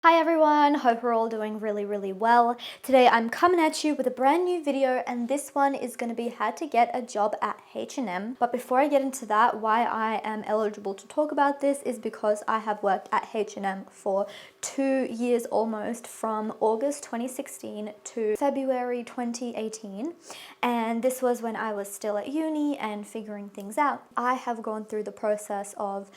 Hi everyone, hope we're all doing really well. Today I'm coming at you with a brand new video, and this one is going to be how to get a job at H&M. But before I get into that, why I am eligible to talk about this is because I have worked at H&M for 2 years almost, from August 2016 to February 2018, and this was when I was still at uni and figuring things out. I have gone through the process of,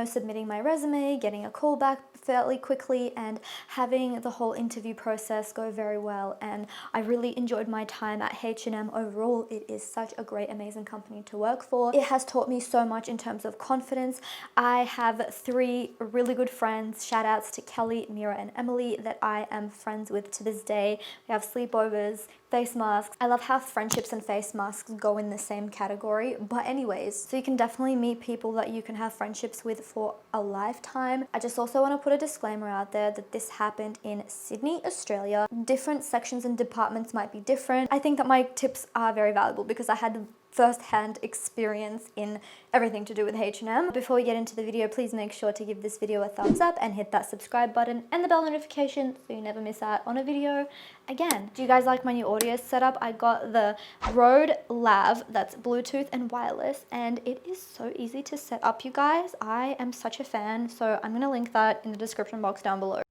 submitting my resume, getting a call back fairly quickly, and having the whole interview process go very well, and I really enjoyed my time at H&M. Overall, it is such a great, amazing company to work for. It has taught me so much in terms of confidence. I have 3 really good friends, shout outs to Kelly, Mira and Emily, that I am friends with to this day. We have sleepovers, face masks. I love how friendships and face masks go in the same category. But anyways, so you can definitely meet people that you can have friendships with for a lifetime. I just also want to put a disclaimer out there that this happened in Sydney, Australia. Different sections and departments might be different. I think that my tips are very valuable because I had first-hand experience in everything to do with H&M. Before we get into the video, please make sure to give this video a thumbs up and hit that subscribe button and the bell notification so you never miss out on a video again. Do you guys like my new audio setup? I got the Rode Lav that's Bluetooth and wireless, and it is so easy to set up, you guys. I am such a fan, so I'm gonna link that in the description box down below.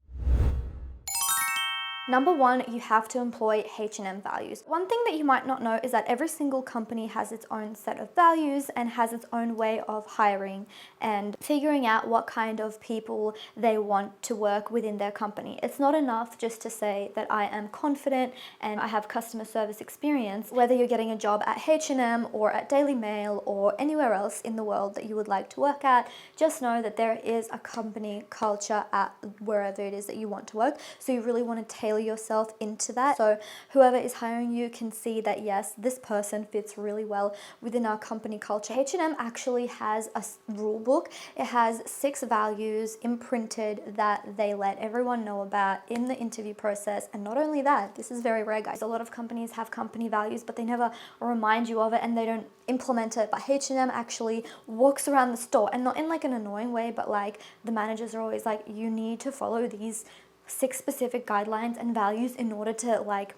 Number 1, you have to employ H&M values. One thing that you might not know is that every single company has its own set of values and has its own way of hiring and figuring out what kind of people they want to work within their company. It's not enough just to say that I am confident and I have customer service experience. Whether you're getting a job at H&M or at Daily Mail or anywhere else in the world that you would like to work at, just know that there is a company culture at wherever it is that you want to work. So you really want to tailor yourself into that, so whoever is hiring you can see that yes, this person fits really well within our company culture. H&M actually has a rule book. It has 6 values imprinted that they let everyone know about in the interview process. And not only that, this is very rare, guys. A lot of companies have company values, but they never remind you of it and they don't implement it. But H&M actually walks around the store, and not in like an annoying way, but like the managers are always like, you need to follow these 6 specific guidelines and values in order to like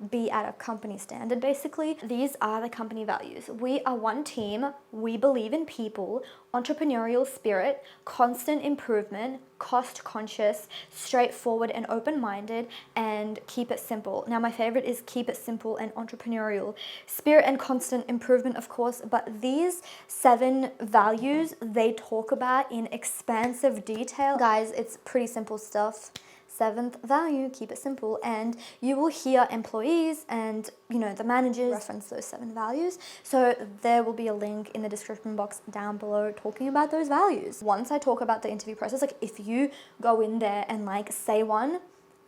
be at a company standard. Basically, these are the company values. We are one team. We believe in people, entrepreneurial spirit, constant improvement, cost conscious, straightforward and open-minded, and keep it simple. Now, my favorite is keep it simple and entrepreneurial. Spirit and constant improvement, of course, but these 7 values they talk about in expansive detail. Guys, it's pretty simple stuff. 7th value, keep it simple, and you will hear employees and the managers reference those 7 values. So there will be a link in the description box down below talking about those values. Once I talk about the interview process, like if you go in there and like say one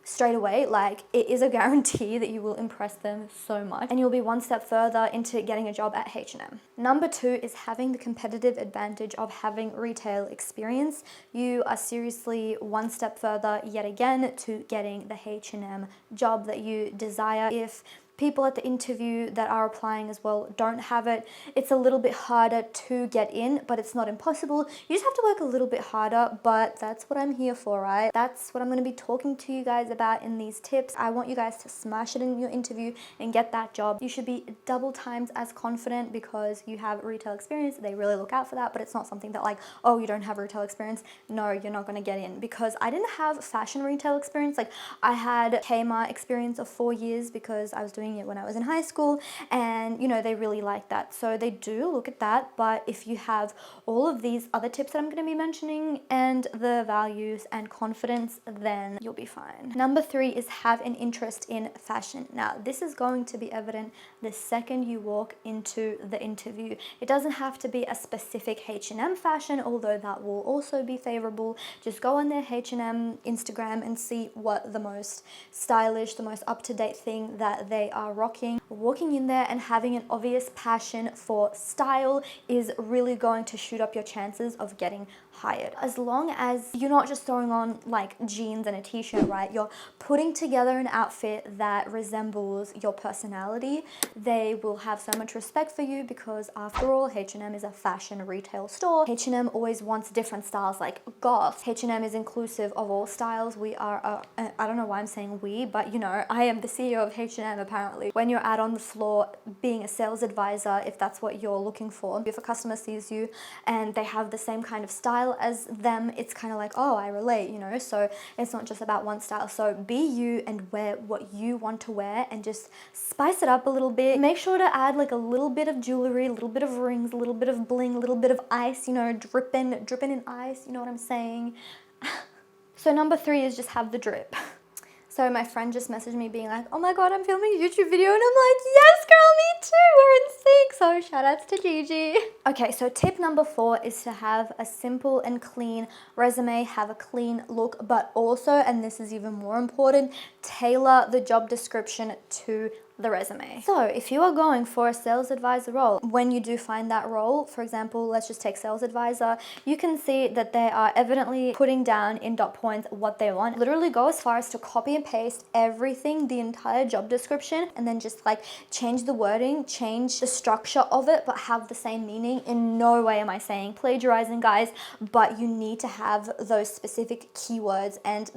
straight away, like it is a guarantee that you will impress them so much and you'll be one step further into getting a job at H&M. Number 2 is having the competitive advantage of having retail experience. You are seriously one step further yet again to getting the H&M job that you desire. If people at the interview that are applying as well don't have it, it's a little bit harder to get in, but it's not impossible. You just have to work a little bit harder, but that's what I'm here for, right? That's what I'm going to be talking to you guys about in these tips. I want you guys to smash it in your interview and get that job. You should be double times as confident because you have retail experience. They really look out for that, but it's not something that like, oh, you don't have retail experience, no, you're not going to get in. Because I didn't have fashion retail experience. Like I had Kmart experience of 4 years because I was doing it when I was in high school, and they really like that, so they do look at that. But if you have all of these other tips that I'm going to be mentioning and the values and confidence, then you'll be fine. Number 3 is have an interest in fashion. Now this is going to be evident the second you walk into the interview. It doesn't have to be a specific H&M fashion, although that will also be favorable. Just go on their H&M Instagram and see what the most stylish, the most up-to-date thing that they are rocking. Walking in there and having an obvious passion for style is really going to shoot up your chances of getting hired. As long as you're not just throwing on like jeans and a t-shirt, right? You're putting together an outfit that resembles your personality. They will have so much respect for you because after all, H&M is a fashion retail store. H&M always wants different styles like goth. H&M is inclusive of all styles. We are, I don't know why I'm saying we, but you know, I am the CEO of H&M apparently. When you're out on the floor being a sales advisor, if that's what you're looking for, if a customer sees you and they have the same kind of style as them, it's kind of like, oh, I relate, you know? So it's not just about one style. So be you and wear what you want to wear and just spice it up a little bit. Make sure to add like a little bit of jewelry, a little bit of rings, a little bit of bling, a little bit of ice, you know, dripping in ice, you know what I'm saying? So number 3 is just have the drip. So my friend just messaged me being like, oh my God, I'm filming a YouTube video. And I'm like, yes, girl, me too. We're in sync. So shout outs to Gigi. Okay, so tip number 4 is to have a simple and clean resume, have a clean look, but also, and this is even more important, tailor the job description to the resume. So if you are going for a sales advisor role, when you do find that role, for example, let's just take sales advisor, you can see that they are evidently putting down in dot points what they want. Literally go as far as to copy and paste everything, the entire job description, and then just like change the wording, change the structure of it, but have the same meaning. In no way am I saying plagiarizing, guys, but you need to have those specific keywords and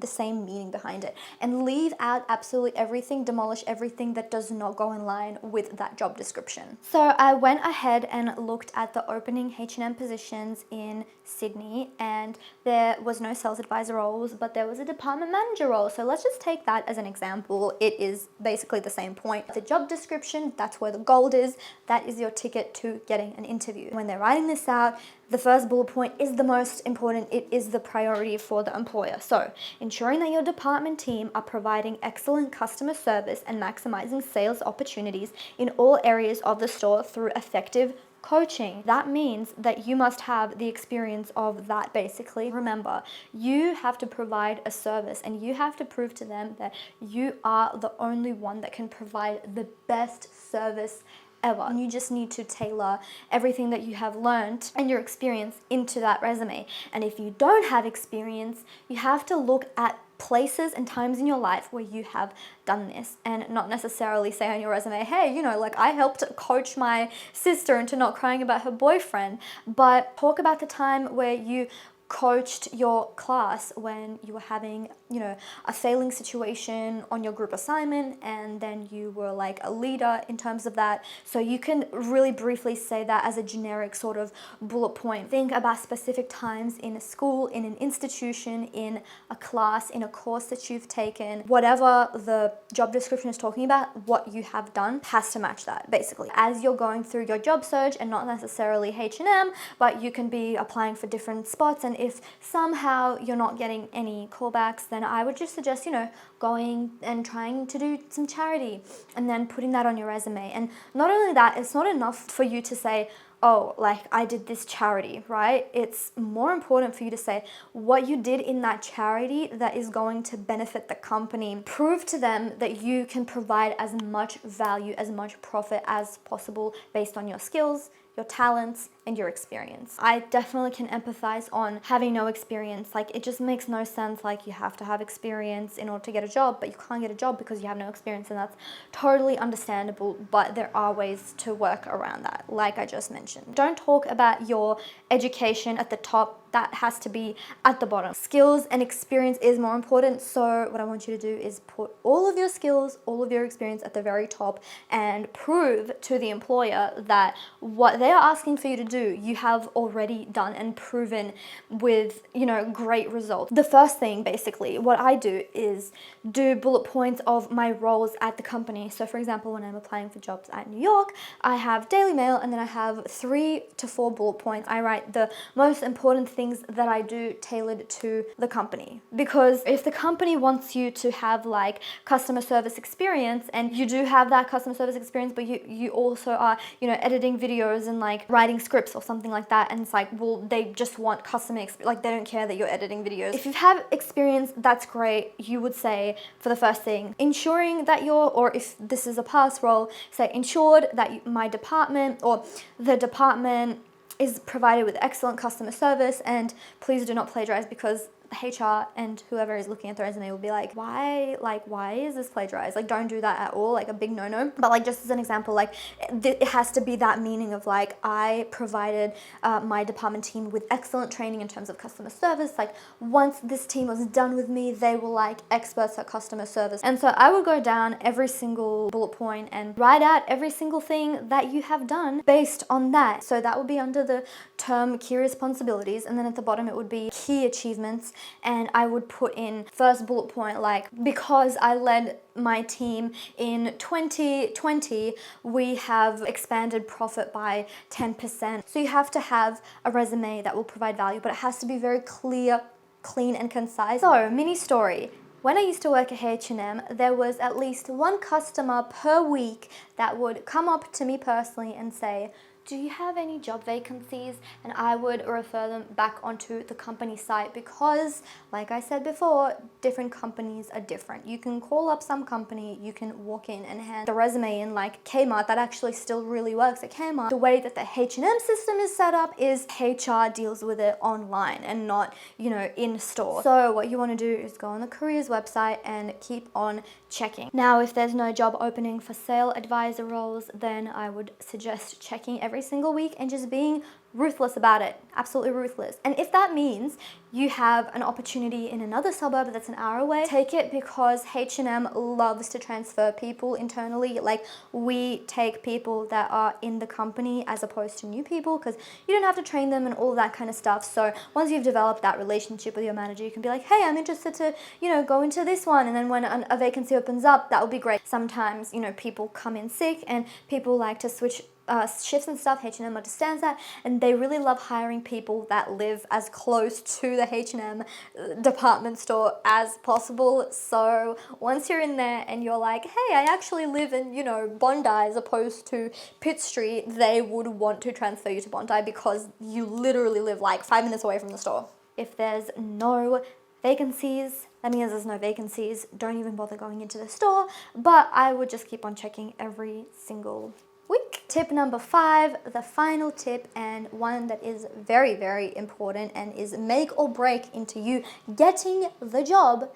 the same meaning behind it, and leave out absolutely everything, demolish everything that does not go in line with that job description. So I went ahead and looked at the opening H&M positions in Sydney, and there was no sales advisor roles, but there was a department manager role. So let's just take that as an example. It is basically the same point. The job description, that's where the gold is. That is your ticket to getting an interview. When they're writing this out, the first bullet point is the most important. It is the priority for the employer. So ensuring that your department team are providing excellent customer service and maximizing sales opportunities in all areas of the store through effective coaching. That means that you must have the experience of that basically. Remember, you have to provide a service and you have to prove to them that you are the only one that can provide the best service ever. And you just need to tailor everything that you have learned and your experience into that resume. And if you don't have experience, you have to look at places and times in your life where you have done this, and not necessarily say on your resume, hey, you know, like I helped coach my sister into not crying about her boyfriend, but talk about the time where you coached your class when you were having, you know, a failing situation on your group assignment, and then you were like a leader in terms of that. So you can really briefly say that as a generic sort of bullet point. Think about specific times in a school, in an institution, in a class, in a course that you've taken. Whatever the job description is talking about, what you have done has to match that basically. As you're going through your job search, and not necessarily H&M, but you can be applying for different spots, and if somehow you're not getting any callbacks, then I would just suggest, you know, going and trying to do some charity and then putting that on your resume. And not only that, it's not enough for you to say, oh, like I did this charity, right? It's more important for you to say what you did in that charity that is going to benefit the company. Prove to them that you can provide as much value, as much profit as possible based on your skills, your talents, and your experience. I definitely can empathize on having no experience. Like, it just makes no sense. Like, you have to have experience in order to get a job, but you can't get a job because you have no experience, and that's totally understandable, but there are ways to work around that, like I just mentioned. Don't talk about your education at the top. That has to be at the bottom. Skills and experience is more important. So what I want you to do is put all of your skills, all of your experience at the very top, and prove to the employer that what they are asking for you to do, you have already done and proven with, you know, great results. The first thing, basically, what I do is do bullet points of my roles at the company. So for example, when I'm applying for jobs at New York, I have Daily Mail, and then I have 3 to 4 bullet points. I write the most important things things that I do tailored to the company. Because if the company wants you to have like customer service experience, and you do have that customer service experience, but you also are, you know, editing videos and like writing scripts or something like that, and it's like, well, they just want customer experience, like they don't care that you're editing videos. If you have experience, that's great. You would say, for the first thing, ensuring that you're, or if this is a past role, say ensured that my department or the department is provided with excellent customer service, and please do not plagiarize, because the HR and whoever is looking at the resume will be like, why is this plagiarized? Like, don't do that at all, like a big no-no. But like, just as an example, like it has to be that meaning of like, I provided my department team with excellent training in terms of customer service. Like, once this team was done with me, they were like experts at customer service. And so I would go down every single bullet point and write out every single thing that you have done based on that. So that would be under the term key responsibilities, and then at the bottom it would be key achievements. And I would put in first bullet point, like, because I led my team in 2020, we have expanded profit by 10%. So you have to have a resume that will provide value, but it has to be very clear, clean and concise. So, mini story. When I used to work at H&M, there was at least one customer per week that would come up to me personally and say, do you have any job vacancies? And I would refer them back onto the company site, because like I said before, different companies are different. You can call up some company, you can walk in and hand the resume in, like Kmart. That actually still really works at Kmart. The way that the H&M system is set up is HR deals with it online and not, you know, in store. So what you want to do is go on the careers website and keep on checking. Now, if there's no job opening for sale advisor roles, then I would suggest checking every single week and just being ruthless about it, absolutely ruthless. And if that means you have an opportunity in another suburb that's an hour away, take it, because H&M loves to transfer people internally. Like, we take people that are in the company as opposed to new people, because you don't have to train them and all that kind of stuff. So once you've developed that relationship with your manager, you can be like, hey, I'm interested to, you know, go into this one. And then when a vacancy opens up, that would be great. Sometimes, you know, people come in sick and people like to switch shifts and stuff. H&M understands that, and they really love hiring people that live as close to the H&M department store as possible. So once you're in there and you're like, hey, I actually live in, you know, Bondi as opposed to Pitt Street, they would want to transfer you to Bondi because you literally live like 5 minutes away from the store. If there's no vacancies, that means there's no vacancies. Don't even bother going into the store, but I would just keep on checking every single week. Tip number 5, the final tip, and one that is very, very important and is make or break into you getting the job,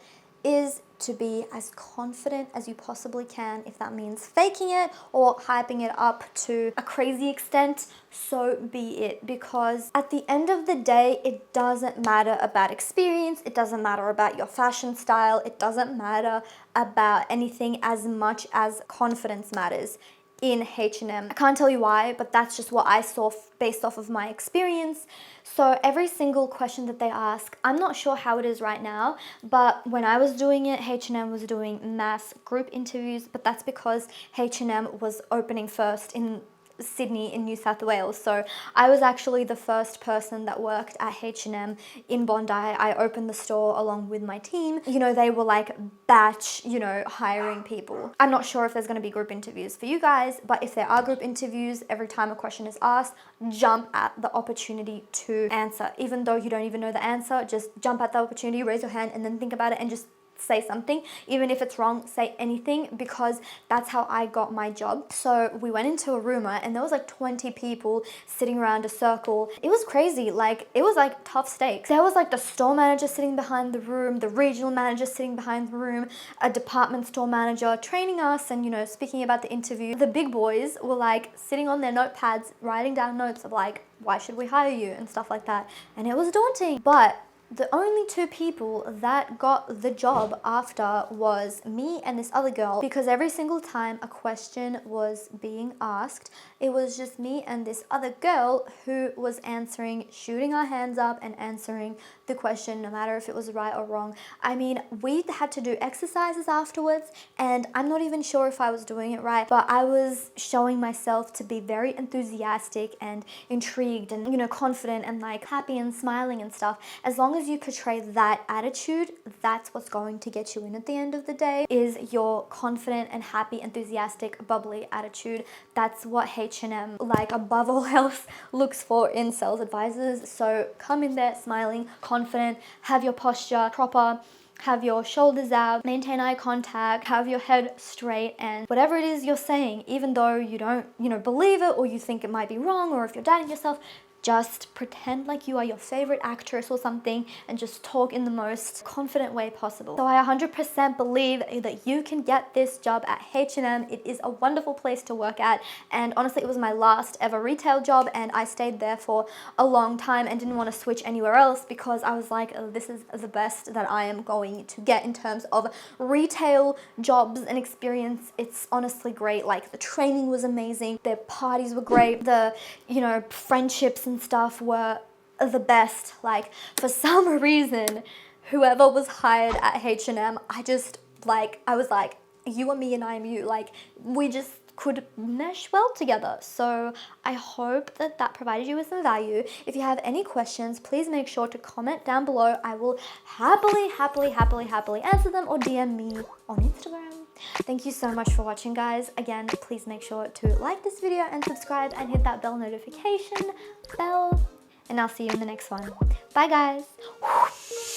is to be as confident as you possibly can. If that means faking it or hyping it up to a crazy extent, so be it. Because at the end of the day, it doesn't matter about experience, it doesn't matter about your fashion style, it doesn't matter about anything as much as confidence matters in H&M. I can't tell you why, but that's just what I saw based off of my experience. So every single question that they ask, I'm not sure how it is right now, but when I was doing it, H&M was doing mass group interviews, but that's because H&M was opening first in Sydney in New South Wales. So I was actually the first person that worked at H&M in Bondi. I opened the store along with my team. You know, they were like batch, you know, hiring people. I'm not sure if there's going to be group interviews for you guys, but if there are group interviews, every time a question is asked, jump at the opportunity to answer. Even though you don't even know the answer, just jump at the opportunity, raise your hand, and then think about it and just say something. Even if it's wrong, say anything, because that's how I got my job. So we went into a room, right, and there was like 20 people sitting around a circle. It was crazy. Like, it was like tough stakes. There was like the store manager sitting behind the room, the regional manager sitting behind the room, a department store manager training us and, you know, speaking about the interview. The big boys were like sitting on their notepads, writing down notes of like, why should we hire you and stuff like that. And it was daunting, but the only two people that got the job after was me and this other girl, because every single time a question was being asked, it was just me and this other girl who was answering, shooting our hands up and answering the question, no matter if it was right or wrong. I mean, we had to do exercises afterwards, and I'm not even sure if I was doing it right, but I was showing myself to be very enthusiastic and intrigued and, you know, confident and like happy and smiling and stuff. As long as you portray that attitude, that's what's going to get you in at the end of the day, is your confident and happy, enthusiastic, bubbly attitude. That's what H&M, like above all else, looks for in sales advisors. So come in there smiling, confident, have your posture proper, have your shoulders out, maintain eye contact, have your head straight, and whatever it is you're saying, even though you don't, you know, believe it, or you think it might be wrong, or if you're doubting yourself, just pretend like you are your favorite actress or something and just talk in the most confident way possible. So I 100% believe that you can get this job at H&M. It is a wonderful place to work at, and honestly it was my last ever retail job, and I stayed there for a long time and didn't want to switch anywhere else because I was like, oh, this is the best that I am going to get in terms of retail jobs and experience. It's honestly great. Like, the training was amazing, their parties were great, the, you know, friendships and stuff were the best. Like, for some reason, whoever was hired at H&M, I was like, you are me and I am you. Like, we just could mesh well together. So I hope that that provided you with some value. If you have any questions, please make sure to comment down below. I will happily answer them, or DM me on Instagram. Thank you so much for watching, guys. Again, please make sure to like this video and subscribe and hit that bell notification bell, and I'll see you in the next one. Bye, guys.